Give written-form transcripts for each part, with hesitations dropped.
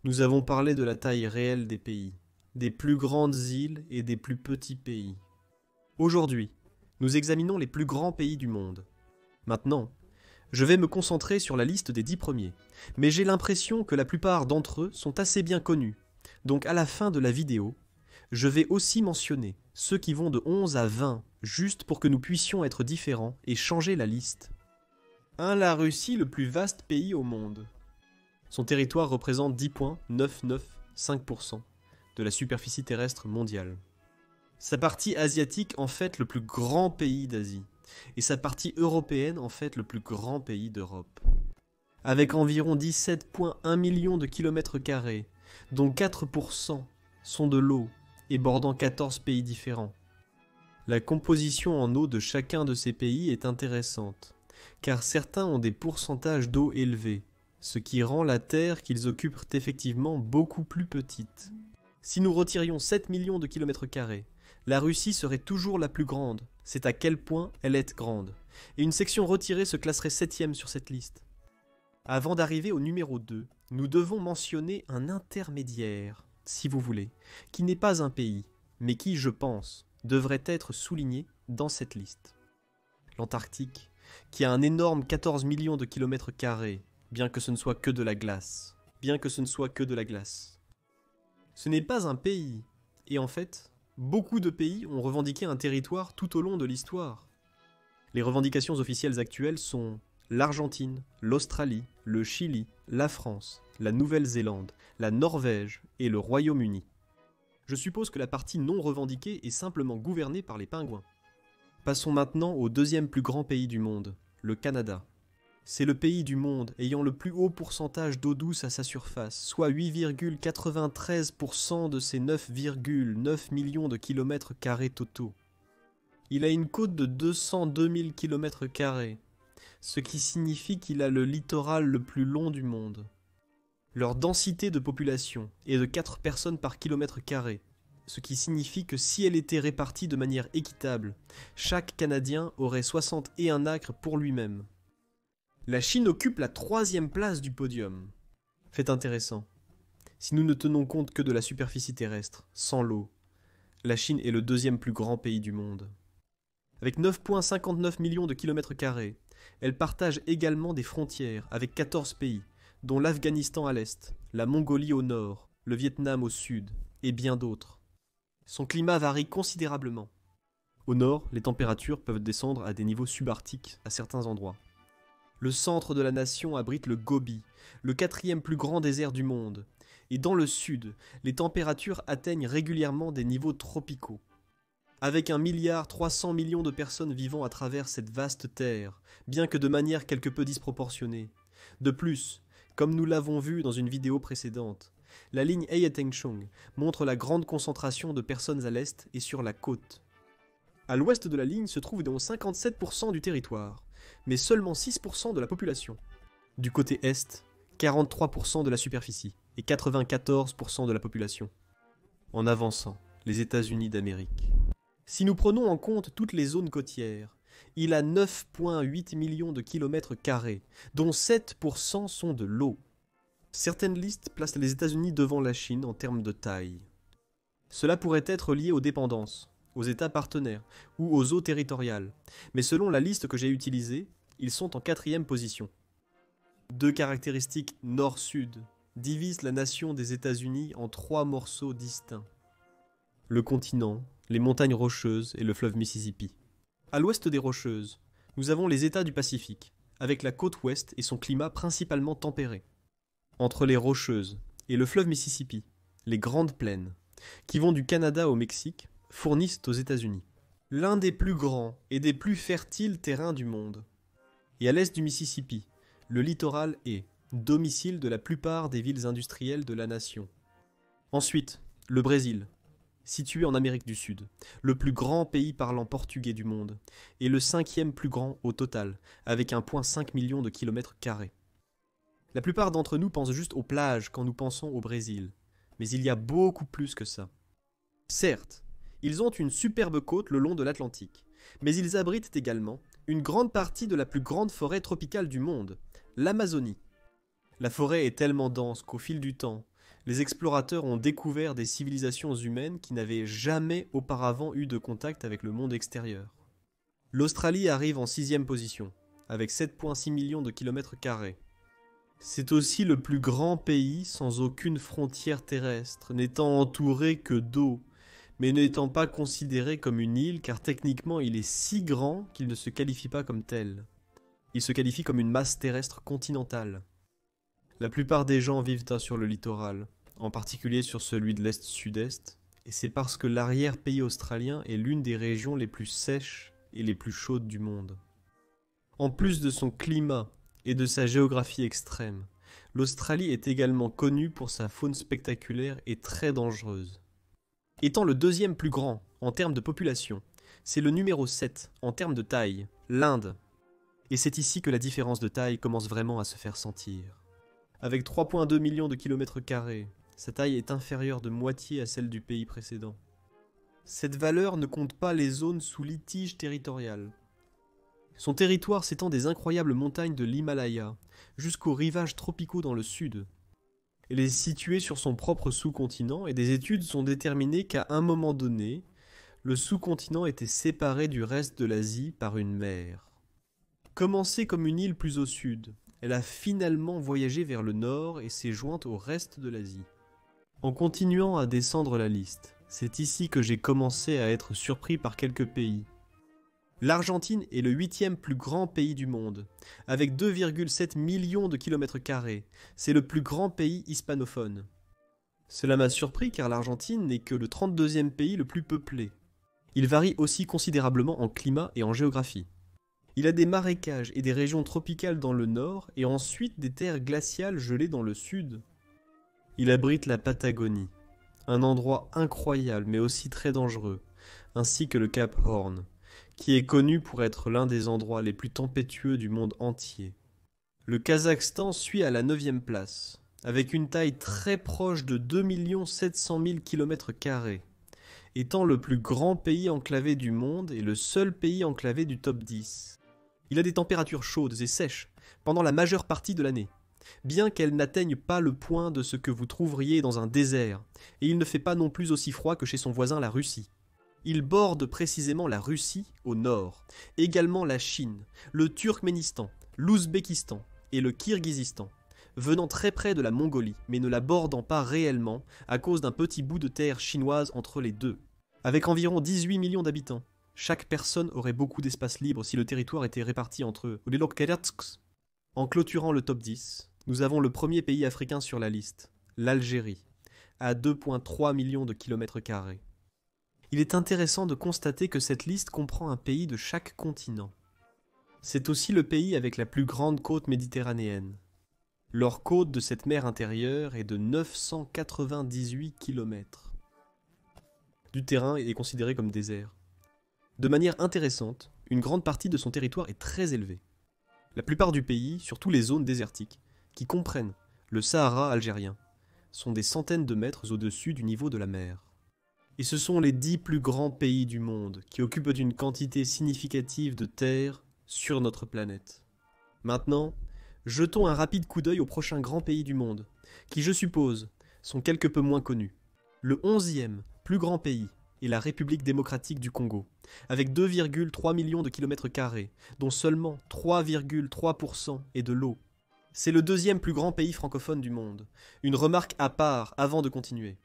Nous avons parlé de la taille réelle des pays, des plus grandes îles et des plus petits pays. Aujourd'hui, nous examinons les plus grands pays du monde. Maintenant, je vais me concentrer sur la liste des 10 premiers, mais j'ai l'impression que la plupart d'entre eux sont assez bien connus, donc à la fin de la vidéo, je vais aussi mentionner ceux qui vont de 11 à 20, juste pour que nous puissions être différents et changer la liste. 1. La Russie, le plus vaste pays au monde. Son territoire représente 10,995% de la superficie terrestre mondiale. Sa partie asiatique en fait le plus grand pays d'Asie, et sa partie européenne en fait le plus grand pays d'Europe. Avec environ 17,1 millions de kilomètres carrés, dont 4% sont de l'eau, et bordant 14 pays différents. La composition en eau de chacun de ces pays est intéressante, car certains ont des pourcentages d'eau élevés, ce qui rend la terre qu'ils occupent effectivement beaucoup plus petite. Si nous retirions 7 millions de kilomètres carrés, la Russie serait toujours la plus grande, c'est à quel point elle est grande, et une section retirée se classerait 7e sur cette liste. Avant d'arriver au numéro 2, nous devons mentionner un intermédiaire, si vous voulez, qui n'est pas un pays, mais qui, je pense, devrait être souligné dans cette liste. L'Antarctique, qui a un énorme 14 millions de kilomètres carrés, bien que ce ne soit que de la glace. Ce n'est pas un pays, et en fait, beaucoup de pays ont revendiqué un territoire tout au long de l'histoire. Les revendications officielles actuelles sont l'Argentine, l'Australie, le Chili, la France, la Nouvelle-Zélande, la Norvège et le Royaume-Uni. Je suppose que la partie non revendiquée est simplement gouvernée par les pingouins. Passons maintenant au deuxième plus grand pays du monde, le Canada. C'est le pays du monde ayant le plus haut pourcentage d'eau douce à sa surface, soit 8,93% de ses 9,9 millions de kilomètres carrés totaux. Il a une côte de 202 000 kilomètres carrés, ce qui signifie qu'il a le littoral le plus long du monde. Leur densité de population est de 4 personnes par kilomètre carré, ce qui signifie que si elle était répartie de manière équitable, chaque Canadien aurait 61 acres pour lui-même. La Chine occupe la 3e place du podium. Fait intéressant. Si nous ne tenons compte que de la superficie terrestre, sans l'eau, la Chine est le 2e plus grand pays du monde. Avec 9,59 millions de kilomètres carrés, elle partage également des frontières avec 14 pays, dont l'Afghanistan à l'est, la Mongolie au nord, le Vietnam au sud, et bien d'autres. Son climat varie considérablement. Au nord, les températures peuvent descendre à des niveaux subarctiques à certains endroits. Le centre de la nation abrite le Gobi, le 4e plus grand désert du monde, et dans le sud, les températures atteignent régulièrement des niveaux tropicaux. Avec 1,3 milliard de personnes vivant à travers cette vaste terre, bien que de manière quelque peu disproportionnée. De plus, comme nous l'avons vu dans une vidéo précédente, la ligne Haiyatengchong montre la grande concentration de personnes à l'est et sur la côte. À l'ouest de la ligne se trouve donc 57% du territoire, mais seulement 6% de la population. Du côté est, 43% de la superficie et 94% de la population. En avançant, les États-Unis d'Amérique. Si nous prenons en compte toutes les zones côtières, il a 9,8 millions de kilomètres carrés, dont 7% sont de l'eau. Certaines listes placent les États-Unis devant la Chine en termes de taille. Cela pourrait être lié aux dépendances, aux États partenaires ou aux eaux territoriales, mais selon la liste que j'ai utilisée, ils sont en 4e position. 2 caractéristiques nord-sud divisent la nation des États-Unis en 3 morceaux distincts. Le continent, les montagnes rocheuses et le fleuve Mississippi. À l'ouest des Rocheuses, nous avons les États du Pacifique, avec la côte ouest et son climat principalement tempéré. Entre les Rocheuses et le fleuve Mississippi, les Grandes Plaines, qui vont du Canada au Mexique, fournissent aux États-Unis l'un des plus grands et des plus fertiles terrains du monde. Et à l'est du Mississippi, le littoral est domicile de la plupart des villes industrielles de la nation. Ensuite, le Brésil, situé en Amérique du Sud, le plus grand pays parlant portugais du monde, et le 5e plus grand au total, avec 1,5 million de kilomètres carrés. La plupart d'entre nous pensent juste aux plages quand nous pensons au Brésil, mais il y a beaucoup plus que ça. Certes, ils ont une superbe côte le long de l'Atlantique, mais ils abritent également une grande partie de la plus grande forêt tropicale du monde, l'Amazonie. La forêt est tellement dense qu'au fil du temps, Les explorateurs ont découvert des civilisations humaines qui n'avaient jamais auparavant eu de contact avec le monde extérieur. L'Australie arrive en 6e position, avec 7,6 millions de kilomètres carrés. C'est aussi le plus grand pays sans aucune frontière terrestre, n'étant entouré que d'eau, mais n'étant pas considéré comme une île car techniquement il est si grand qu'il ne se qualifie pas comme tel. Il se qualifie comme une masse terrestre continentale. La plupart des gens vivent sur le littoral, en particulier sur celui de l'est-sud-est, et c'est parce que l'arrière-pays australien est l'une des régions les plus sèches et les plus chaudes du monde. En plus de son climat et de sa géographie extrême, l'Australie est également connue pour sa faune spectaculaire et très dangereuse. Étant le deuxième plus grand en termes de population, c'est le numéro 7 en termes de taille, l'Inde. Et c'est ici que la différence de taille commence vraiment à se faire sentir. Avec 3,2 millions de kilomètres carrés, sa taille est inférieure de moitié à celle du pays précédent. Cette valeur ne compte pas les zones sous litige territorial. Son territoire s'étend des incroyables montagnes de l'Himalaya jusqu'aux rivages tropicaux dans le sud. Elle est située sur son propre sous-continent et des études ont déterminé qu'à un moment donné, le sous-continent était séparé du reste de l'Asie par une mer. Commencée comme une île plus au sud, elle a finalement voyagé vers le nord et s'est jointe au reste de l'Asie. En continuant à descendre la liste, c'est ici que j'ai commencé à être surpris par quelques pays. L'Argentine est le 8e plus grand pays du monde, avec 2,7 millions de kilomètres carrés. C'est le plus grand pays hispanophone. Cela m'a surpris car l'Argentine n'est que le 32e pays le plus peuplé. Il varie aussi considérablement en climat et en géographie. Il a des marécages et des régions tropicales dans le nord et ensuite des terres glaciales gelées dans le sud. Il abrite la Patagonie, un endroit incroyable mais aussi très dangereux, ainsi que le Cap Horn, qui est connu pour être l'un des endroits les plus tempétueux du monde entier. Le Kazakhstan suit à la 9e place, avec une taille très proche de 2 700 000 km², étant le plus grand pays enclavé du monde et le seul pays enclavé du top 10. Il a des températures chaudes et sèches pendant la majeure partie de l'année, bien qu'elles n'atteignent pas le point de ce que vous trouveriez dans un désert, et il ne fait pas non plus aussi froid que chez son voisin la Russie. Il borde précisément la Russie au nord, également la Chine, le Turkménistan, l'Ouzbékistan et le Kirghizistan, venant très près de la Mongolie, mais ne la bordant pas réellement à cause d'un petit bout de terre chinoise entre les deux. Avec environ 18 millions d'habitants, chaque personne aurait beaucoup d'espace libre si le territoire était réparti entre eux. En clôturant le top 10, nous avons le premier pays africain sur la liste, l'Algérie, à 2,3 millions de kilomètres carrés. Il est intéressant de constater que cette liste comprend un pays de chaque continent. C'est aussi le pays avec la plus grande côte méditerranéenne. Leur côte de cette mer intérieure est de 998 km. Du terrain est considéré comme désert. De manière intéressante, une grande partie de son territoire est très élevée. La plupart du pays, surtout les zones désertiques, qui comprennent le Sahara algérien, sont des centaines de mètres au-dessus du niveau de la mer. Et ce sont les 10 plus grands pays du monde qui occupent une quantité significative de terre sur notre planète. Maintenant, jetons un rapide coup d'œil aux prochains grands pays du monde, qui je suppose sont quelque peu moins connus. Le 11e plus grand pays est la République démocratique du Congo, avec 2,3 millions de kilomètres carrés, dont seulement 3,3% est de l'eau. C'est le 2e plus grand pays francophone du monde. Une remarque à part avant de continuer.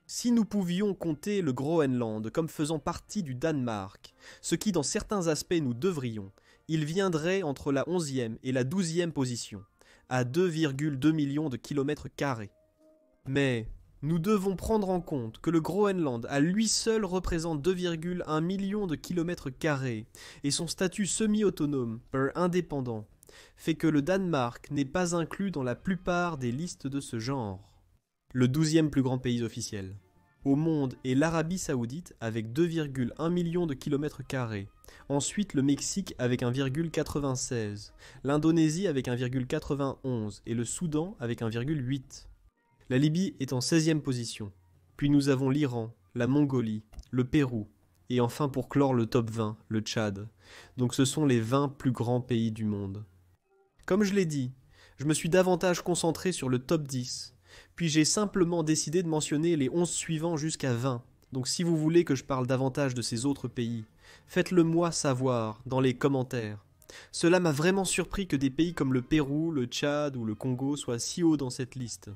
Si nous pouvions compter le Groenland comme faisant partie du Danemark, ce qui dans certains aspects nous devrions, il viendrait entre la 11e et la 12e position, à 2,2 millions de kilomètres carrés. Mais nous devons prendre en compte que le Groenland à lui seul représente 2,1 millions de kilomètres carrés et son statut semi-autonome, indépendant, fait que le Danemark n'est pas inclus dans la plupart des listes de ce genre. Le 12e plus grand pays officiel au monde est l'Arabie Saoudite avec 2,1 millions de kilomètres carrés. Ensuite le Mexique avec 1,96, l'Indonésie avec 1,91 et le Soudan avec 1,8. La Libye est en 16e position. Puis nous avons l'Iran, la Mongolie, le Pérou et enfin pour clore le top 20, le Tchad. Donc ce sont les 20 plus grands pays du monde. Comme je l'ai dit, je me suis davantage concentré sur le top 10 Puis j'ai simplement décidé de mentionner les 11 suivants jusqu'à 20. Donc si vous voulez que je parle davantage de ces autres pays, faites-le moi savoir dans les commentaires. Cela m'a vraiment surpris que des pays comme le Pérou, le Tchad ou le Congo soient si haut dans cette liste.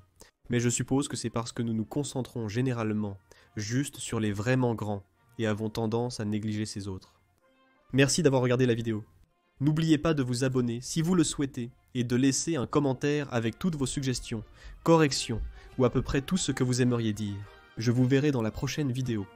Mais je suppose que c'est parce que nous nous concentrons généralement juste sur les vraiment grands et avons tendance à négliger ces autres. Merci d'avoir regardé la vidéo. N'oubliez pas de vous abonner si vous le souhaitez et de laisser un commentaire avec toutes vos suggestions, corrections ou à peu près tout ce que vous aimeriez dire. Je vous verrai dans la prochaine vidéo.